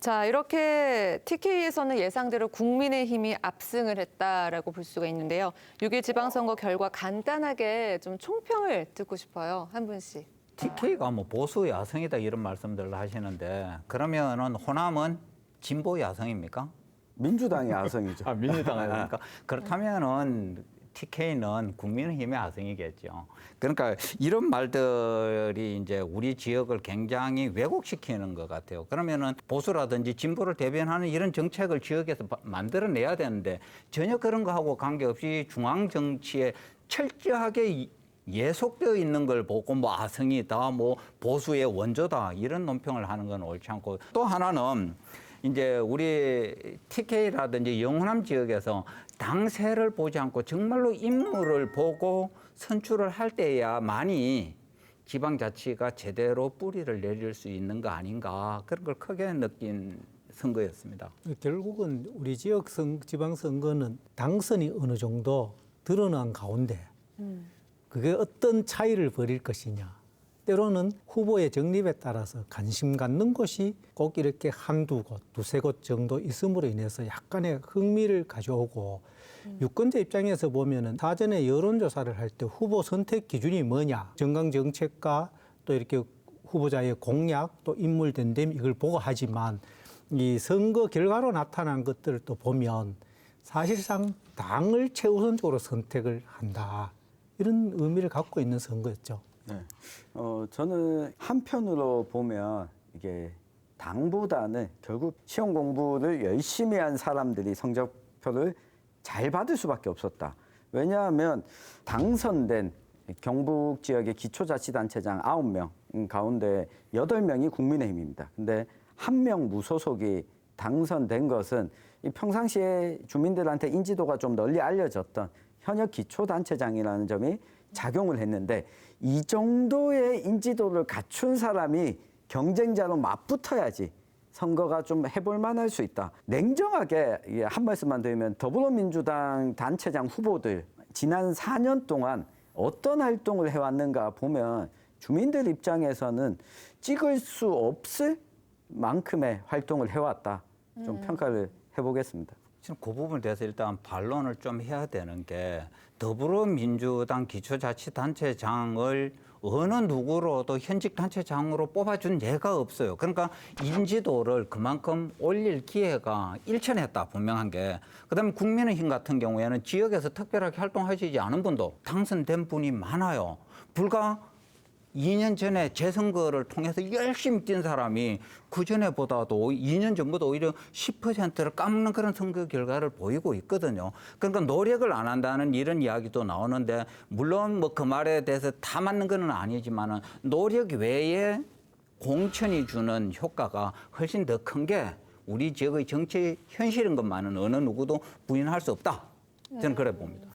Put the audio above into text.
자, 이렇게 TK에서는 예상대로 국민의힘이 압승을 했다라고 볼 수가 있는데요. 6일 지방선거 결과 간단하게 좀 총평을 듣고 싶어요. 한 분씩. TK가 뭐 보수 야성이다 이런 말씀들을 하시는데 그러면은 호남은 진보 야성입니까? 민주당의 야성이죠. 아, 민주당 야성입니까? 그렇다면은 TK는 국민의힘의 야성이겠죠. 그러니까 이런 말들이 이제 우리 지역을 굉장히 왜곡시키는 것 같아요. 그러면은 보수라든지 진보를 대변하는 이런 정책을 지역에서 만들어내야 되는데 전혀 그런 거하고 관계없이 중앙 정치에 철저하게 예속되어 있는 걸 보고 뭐 아성이다, 뭐 보수의 원조다 이런 논평을 하는 건 옳지 않고 또 하나는 이제 우리 TK라든지 영호남 지역에서 당세를 보지 않고 정말로 인물을 보고 선출을 할 때야만이 지방자치가 제대로 뿌리를 내릴 수 있는 거 아닌가 그런 걸 크게 느낀 선거였습니다. 결국은 우리 지역 지방선거는 당선이 어느 정도 드러난 가운데 그게 어떤 차이를 벌일 것이냐. 때로는 후보의 정립에 따라서 관심 갖는 곳이 꼭 이렇게 한두 곳, 두세 곳 정도 있음으로 인해서 약간의 흥미를 가져오고 유권자 입장에서 보면은 사전에 여론조사를 할 때 후보 선택 기준이 뭐냐. 정강 정책과 또 이렇게 후보자의 공약 또 인물 됨됨 이걸 보고 하지만 이 선거 결과로 나타난 것들을 또 보면 사실상 당을 최우선적으로 선택을 한다. 이런 의미를 갖고 있는 선거였죠. 네. 저는 한편으로 보면 이게 당보다는 결국 시험 공부를 열심히 한 사람들이 성적표를 잘 받을 수밖에 없었다. 왜냐하면 당선된 경북 지역의 기초자치단체장 9명 가운데 8명이 국민의힘입니다. 근데 1명 무소속이 당선된 것은 이 평상시에 주민들한테 인지도가 좀 널리 알려졌던 현역 기초단체장이라는 점이 작용을 했는데 이 정도의 인지도를 갖춘 사람이 경쟁자로 맞붙어야지 선거가 좀 해볼 만할 수 있다. 냉정하게 한 말씀만 드리면 더불어민주당 단체장 후보들 지난 4년 동안 어떤 활동을 해왔는가 보면 주민들 입장에서는 찍을 수 없을 만큼의 활동을 해왔다. 좀 평가를 해보겠습니다. 지금 그 부분에 대해서 일단 반론을 좀 해야 되는 게 더불어민주당 기초자치단체장을 어느 누구로도 현직 단체장으로 뽑아준 예가 없어요. 그러니까 인지도를 그만큼 올릴 기회가 일천했다 분명한 게. 그다음에 국민의힘 같은 경우에는 지역에서 특별하게 활동하시지 않은 분도 당선된 분이 많아요. 불과 2년 전에 재선거를 통해서 열심히 뛴 사람이 그전에보다도 2년 전보다 오히려 10%를 깎는 그런 선거 결과를 보이고 있거든요. 그러니까 노력을 안 한다는 이런 이야기도 나오는데 물론 뭐 그 말에 대해서 다 맞는 건 아니지만은 노력 외에 공천이 주는 효과가 훨씬 더 큰 게 우리 지역의 정치 현실인 것만은 어느 누구도 부인할 수 없다. 저는 그래 봅니다.